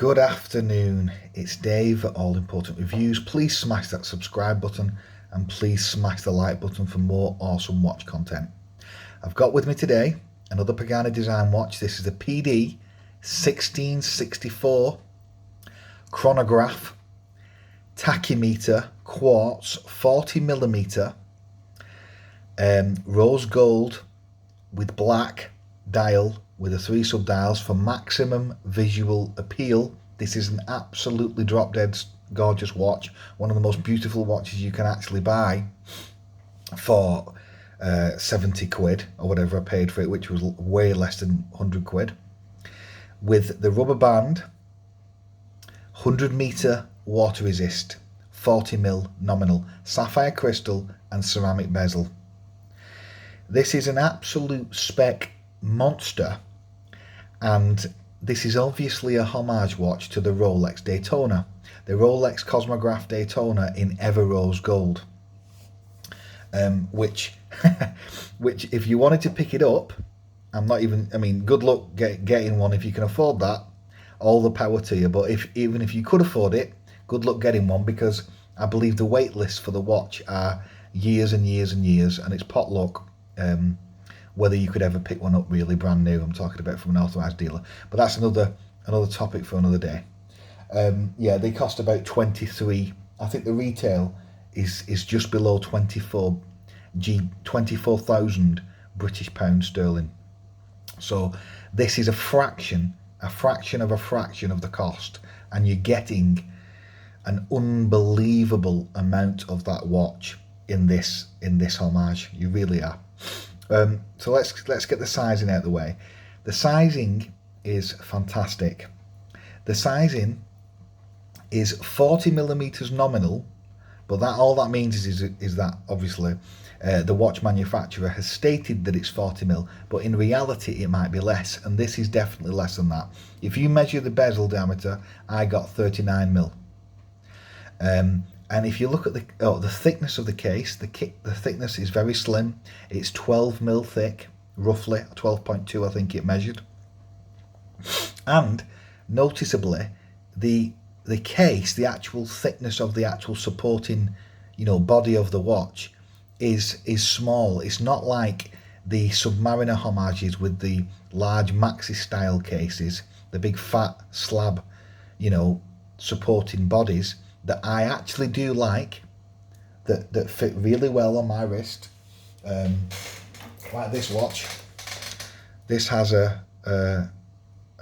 Good afternoon, it's Dave at All Important Reviews. Please smash that subscribe button and please smash the like button for more awesome watch content. I've got with me today another Pagani design watch. This is the PD-1664 Chronograph tachymeter quartz 40mm rose gold with black dial with the 3 sub dials for maximum visual appeal. This is an absolutely drop dead gorgeous watch, one of the most beautiful watches you can actually buy for 70 quid or whatever I paid for it, which was way less than 100 quid, with the rubber band, 100-meter water resist, 40mm nominal, sapphire crystal and ceramic bezel. This is an absolute spec monster, and this is obviously a homage watch to the Rolex Daytona, the Rolex Cosmograph Daytona in ever rose gold, which if you wanted to pick it up, good luck getting one if you can afford that, all the power to you, but even if you could afford it, good luck getting one, because I believe the wait lists for the watch are years and years and years, and it's pot luck whether you could ever pick one up really brand new. I'm talking about from an authorised dealer, but that's another topic for another day. Yeah, they cost about 23. I think the retail is just below 24,000 British pounds sterling. So this is a fraction of the cost, and you're getting an unbelievable amount of that watch in this homage. You really are. So let's get the sizing out of the way. The sizing is fantastic. The sizing is 40mm nominal, but all that means is that obviously the watch manufacturer has stated that it's 40mm, but in reality it might be less, and this is definitely less than that. If you measure the bezel diameter, I got 39mm. And if you look at the thickness of the case, the thickness is very slim. It's 12mm thick, roughly 12.2 I think it measured. And noticeably, the case, the actual thickness of the actual supporting, body of the watch is small. It's not like the Submariner homages with the large maxi style cases, the big fat slab, supporting bodies that I actually do like, that fit really well on my wrist, like this watch. This has a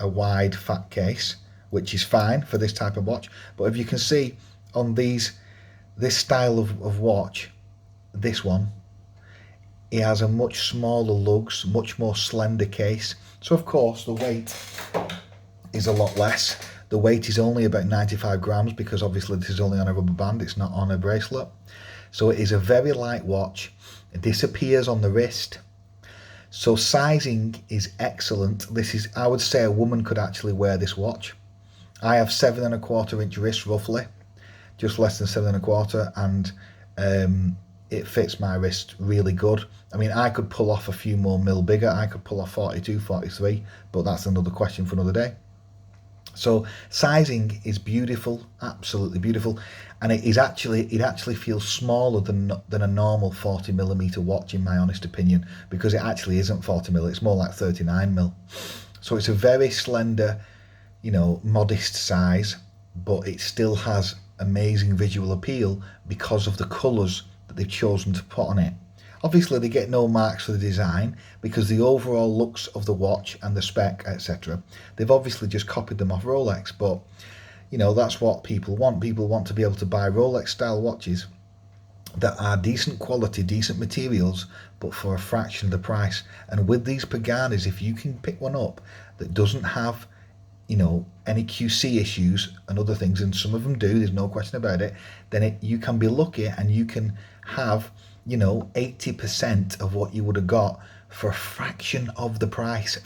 wide fat case, which is fine for this type of watch, but if you can see on this style of watch, this one, it has a much smaller lugs, much more slender case, so of course the weight is a lot less. The weight is only about 95 grams because obviously this is only on a rubber band, it's not on a bracelet. So it is a very light watch. It disappears on the wrist. So sizing is excellent. This is, I would say a woman could actually wear this watch. I have 7¼ inch wrist roughly, just less than 7¼ and it fits my wrist really good. I mean, I could pull off a few more mil bigger. I could pull off 42, 43, but that's another question for another day. So sizing is beautiful, absolutely beautiful, and it actually feels smaller than a normal 40mm watch in my honest opinion, because it actually isn't 40mm, it's more like 39mm. So it's a very slender, modest size, but it still has amazing visual appeal because of the colours that they've chosen to put on it. Obviously they get no marks for the design because the overall looks of the watch and the spec, etc., they've obviously just copied them off Rolex, but that's what people want. People want to be able to buy Rolex style watches that are decent quality, decent materials, but for a fraction of the price. And with these Paganis, if you can pick one up that doesn't have any QC issues and other things, and some of them do, there's no question about it, then you can be lucky and you can have 80% of what you would have got for a fraction of the price.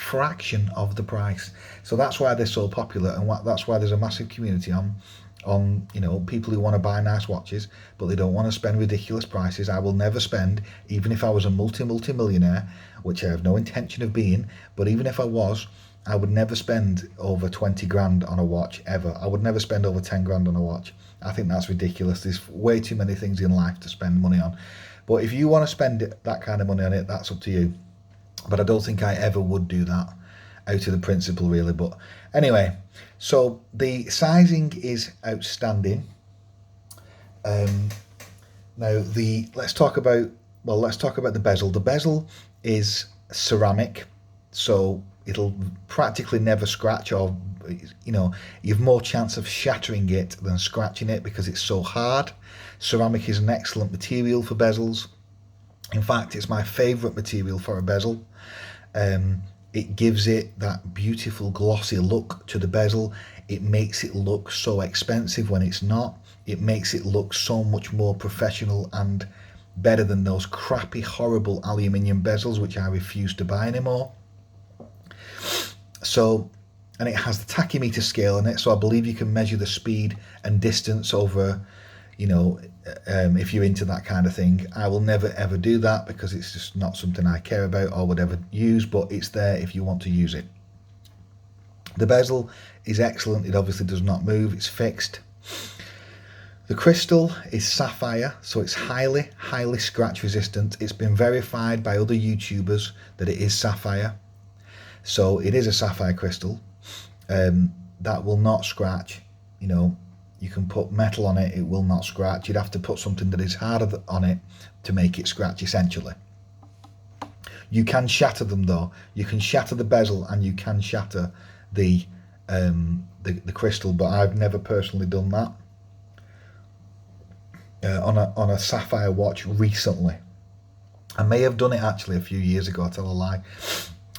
So that's why they're so popular, and that's why there's a massive community on people who want to buy nice watches, but they don't want to spend ridiculous prices. I will never spend, even if I was a multi-millionaire, which I have no intention of being, but even if I was, I would never spend over 20 grand on a watch ever. I would never spend over 10 grand on a watch. I think that's ridiculous. There's way too many things in life to spend money on. But if you want to spend that kind of money on it, that's up to you. But I don't think I ever would do that out of the principle, really. But anyway, so the sizing is outstanding. Now let's talk about the bezel. The bezel is ceramic, so it'll practically never scratch, or you've more chance of shattering it than scratching it because it's so hard. Ceramic is an excellent material for bezels. In fact, it's my favourite material for a bezel. It gives it that beautiful glossy look to the bezel. It makes it look so expensive when it's not. It makes it look so much more professional and better than those crappy, horrible aluminium bezels, which I refuse to buy anymore. So, and it has the tachymeter scale in it, so I believe you can measure the speed and distance over, if you're into that kind of thing. I will never ever do that because it's just not something I care about or would ever use, but it's there if you want to use it. The bezel is excellent. It obviously does not move, it's fixed. The crystal is sapphire, so it's highly scratch resistant. It's been verified by other YouTubers that it is sapphire. So it is a sapphire crystal that will not scratch. You can put metal on it, it will not scratch. You'd have to put something that is harder on it to make it scratch, essentially. You can shatter them though. You can shatter the bezel and you can shatter the crystal, but I've never personally done that on a sapphire watch recently. I may have done it actually a few years ago, I tell a lie.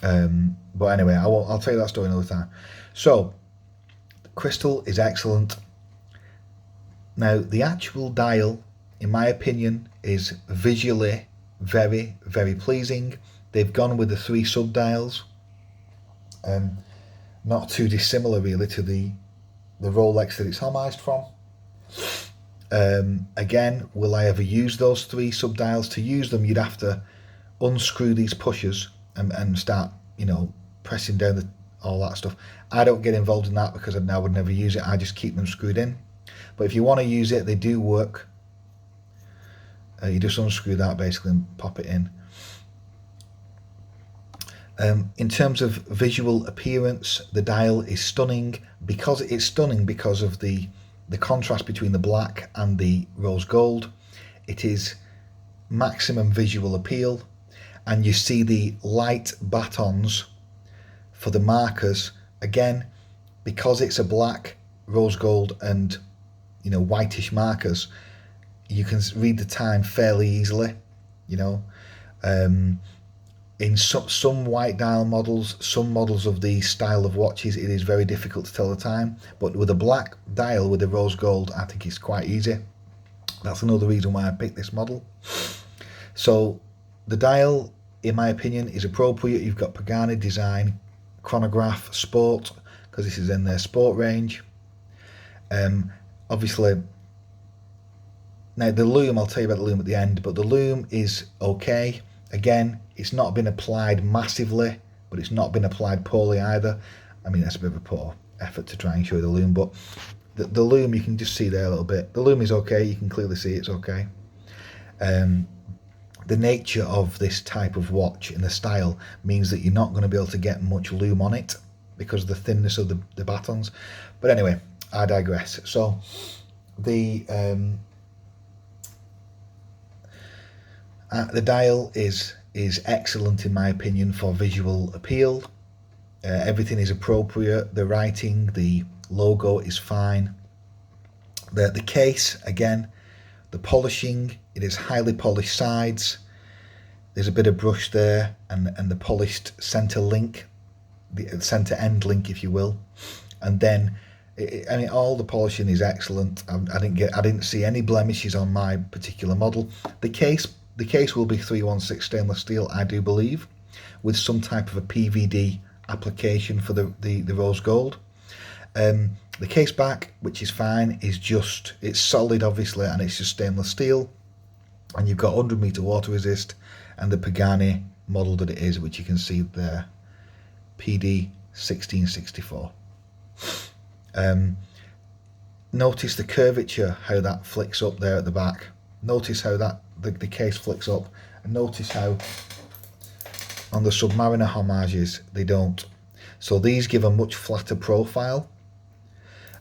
But anyway, I'll tell you that story another time. So, the crystal is excellent. Now, the actual dial, in my opinion, is visually very, very pleasing. They've gone with the 3 sub-dials. Not too dissimilar, really, to the Rolex that it's homaged from. Again, will I ever use those 3 sub-dials? To use them, you'd have to unscrew these pushers and start, pressing down all that stuff. I don't get involved in that because I would never use it. I just keep them screwed in. But if you want to use it, they do work. You just unscrew that basically and pop it in. In terms of visual appearance, the dial is stunning because of the contrast between the black and the rose gold. It is maximum visual appeal, and you see the light batons for the markers. Again, because it's a black, rose gold and whitish markers, you can read the time fairly easily. In some white dial models, some models of these style of watches, it is very difficult to tell the time, but with a black dial with a rose gold, I think it's quite easy. That's another reason why I picked this model. So the dial, in my opinion, is appropriate. You've got Pagani design, Chronograph Sport, because this is in their sport range. Obviously, now the lume, I'll tell you about the lume at the end, but the lume is okay. Again, it's not been applied massively, but it's not been applied poorly either. I mean, that's a bit of a poor effort to try and show you the lume, but the lume, you can just see there a little bit. The lume is okay, you can clearly see it's okay. The nature of this type of watch and the style means that you're not going to be able to get much lume on it because of the thinness of the batons. But anyway, I digress. So the dial is excellent in my opinion for visual appeal. Everything is appropriate. The writing, the logo is fine. The case, again, the polishing, it is highly polished sides. There's a bit of brush there, and the polished center link, the center end link, if you will. And then, all the polishing is excellent. I didn't see any blemishes on my particular model. The case will be 316 stainless steel, I do believe, with some type of a PVD application for the rose gold. The case back, which is fine, it's solid obviously, and it's just stainless steel. And you've got 100 meter water resist, and the Pagani model that it is, which you can see there, PD PD-1664. Notice the curvature, how that flicks up there at the back. Notice how that the case flicks up, and notice how on the Submariner homages they don't. So these give a much flatter profile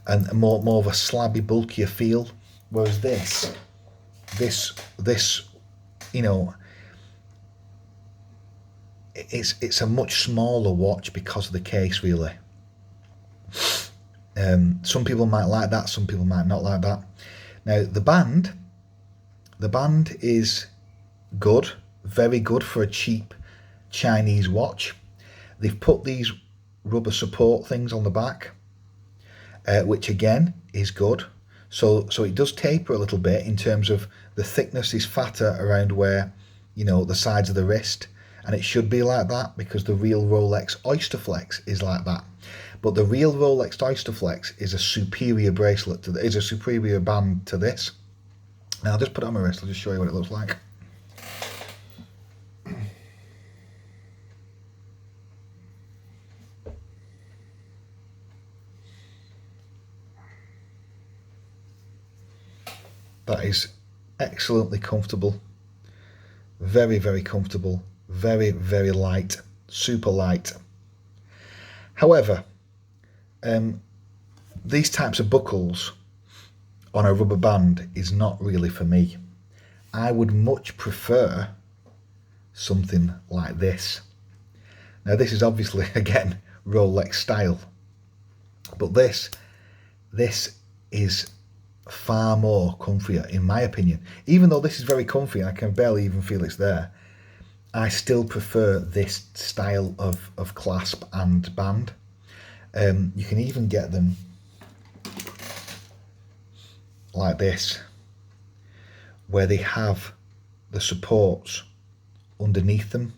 and more of a slabby, bulkier feel, whereas this, you know, it's a much smaller watch because of the case, really. Some people might like that, some people might not like that. Now the band is good, very good for a cheap Chinese watch. They've put these rubber support things on the back, which again is good. So it does taper a little bit in terms of the thickness is fatter around where, you know, the sides of the wrist, and it should be like that because the real Rolex Oysterflex is like that. But the real Rolex Oysterflex is a superior bracelet is a superior band to this. Now I'll just put it on my wrist. I'll just show you what it looks like. That is excellently comfortable, very, very comfortable, very, very light, super light. However, these types of buckles on a rubber band is not really for me. I would much prefer something like this. Now this is obviously, again, Rolex style, but this is far more comfier in my opinion. Even though this is very comfy and I can barely even feel it's there, I still prefer this style of clasp and band. You can even get them like this, where they have the supports underneath them.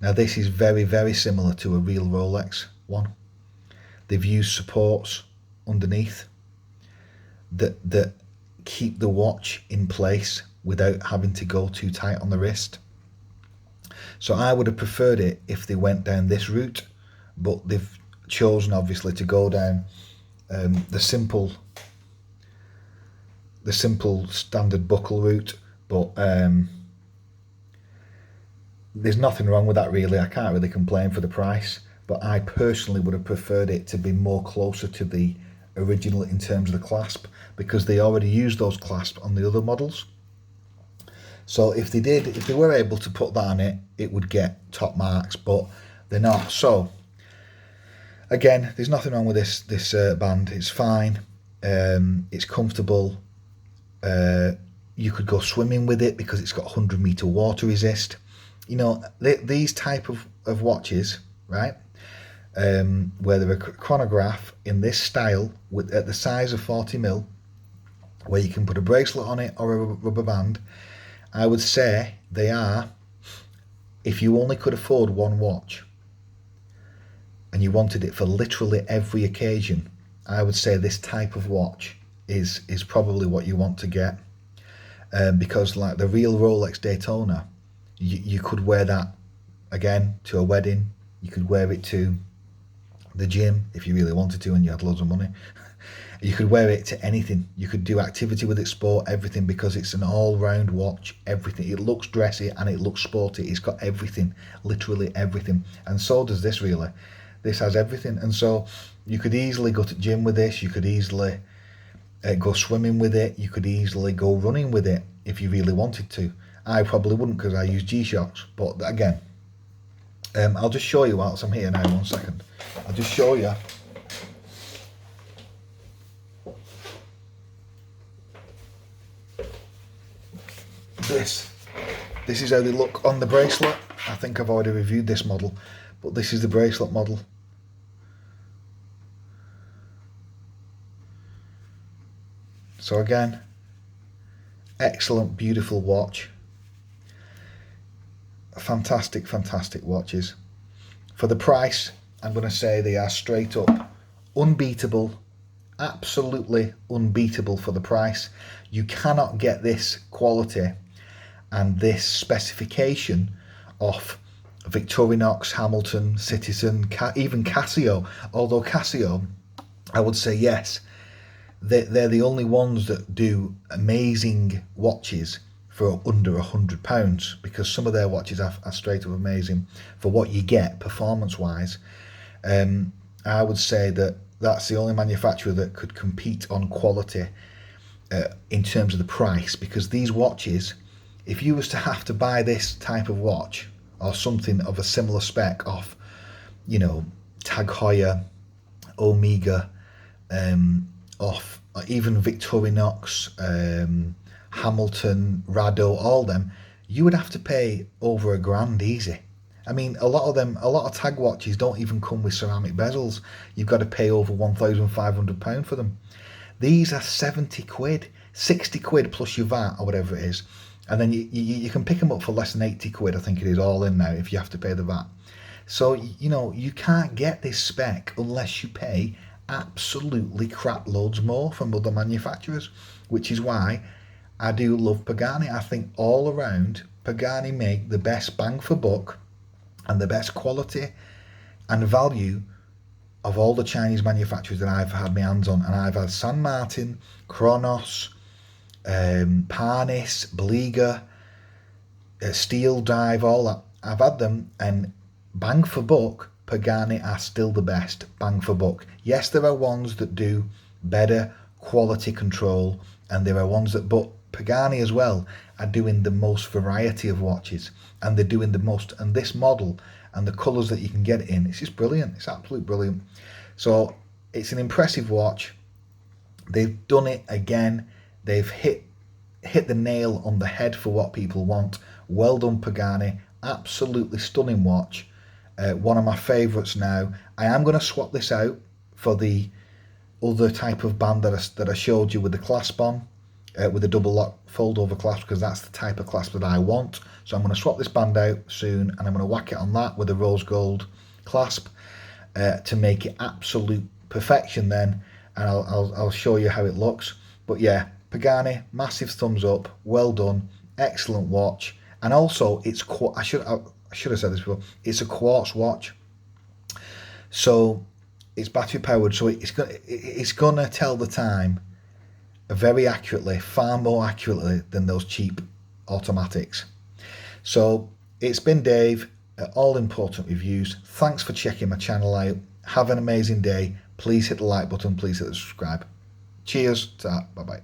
Now this is very, very similar to a real Rolex one. They've used supports underneath that keep the watch in place without having to go too tight on the wrist. So I would have preferred it if they went down this route, but they've chosen obviously to go down the simple standard buckle route. But there's nothing wrong with that really. I can't really complain for the price, but I personally would have preferred it to be more closer to the original in terms of the clasp, because they already use those clasps on the other models. So if they were able to put that on it, it would get top marks, but they're not. So again, there's nothing wrong with this band. It's fine. It's comfortable. You could go swimming with it because it's got 100-meter water resist. You know, these type of watches, right? Where they're a chronograph in this style at the size of 40mm, where you can put a bracelet on it or a rubber band, I would say they are, if you only could afford one watch and you wanted it for literally every occasion, I would say this type of watch is probably what you want to get. Because like the real Rolex Daytona, you could wear that again to a wedding, you could wear it to the gym if you really wanted to and you had loads of money. You could wear it to anything. You could do activity with it, sport, everything, because it's an all-round watch, everything. It looks dressy and it looks sporty. It's got everything, literally everything. And so does this really. This has everything. And so you could easily go to the gym with this. You could easily go swimming with it. You could easily go running with it if you really wanted to. I probably wouldn't because I use G-Shocks. But again, I'll just show you whilst I'm here now, 1 second. I'll just show you. This is how they look on the bracelet. I think I've already reviewed this model, but this is the bracelet model. So again, excellent, beautiful watch. Fantastic, fantastic watches. For the price, I'm going to say they are straight up unbeatable, absolutely unbeatable for the price. You cannot get this quality and this specification off Victorinox, Hamilton, Citizen, even Casio. Although Casio, I would say yes, they're the only ones that do amazing watches for under £100, because some of their watches are straight up amazing for what you get performance wise. I would say that that's the only manufacturer that could compete on quality in terms of the price, because these watches, if you was to have to buy this type of watch or something of a similar spec off, Tag Heuer, Omega, off even Victorinox, Hamilton, Rado, all them, you would have to pay over £1,000 easy. I mean, a lot of tag watches don't even come with ceramic bezels. You've got to pay over £1,500 for them. These are 70 quid, 60 quid plus your VAT or whatever it is. And then you can pick them up for less than 80 quid, I think it is, all in now, if you have to pay the VAT. So, you can't get this spec unless you pay absolutely crap loads more from other manufacturers, which is why I do love Pagani. I think all around, Pagani make the best bang for buck and the best quality and value of all the Chinese manufacturers that I've had my hands on. And I've had San Martin, Kronos, Parnis, Beliga, Steel Dive, all that. I've had them, and bang for buck, Pagani are still the best, bang for buck. Yes, there are ones that do better quality control, and there are ones that, but Pagani as well are doing the most variety of watches, and they're doing the most, and this model and the colours that you can get it in, it's just brilliant. It's absolutely brilliant. So it's an impressive watch. They've done it again. They've hit the nail on the head for what people want. Well done, Pagani. Absolutely stunning watch. One of my favourites now. I am going to swap this out for the other type of band that I showed you with the clasp on, with the double lock fold over clasp, because that's the type of clasp that I want. So I'm going to swap this band out soon, and I'm going to whack it on that with a rose gold clasp to make it absolute perfection then, and I'll show you how it looks. But yeah, Pagani, massive thumbs up, well done, excellent watch. And also, I should have said this before, it's a quartz watch, so it's battery powered, so it's gonna tell the time very accurately, far more accurately than those cheap automatics. So it's been Dave at All Important Reviews. Thanks for checking my channel out. Have an amazing day. Please hit the like button, please hit the subscribe. Cheers. Bye bye.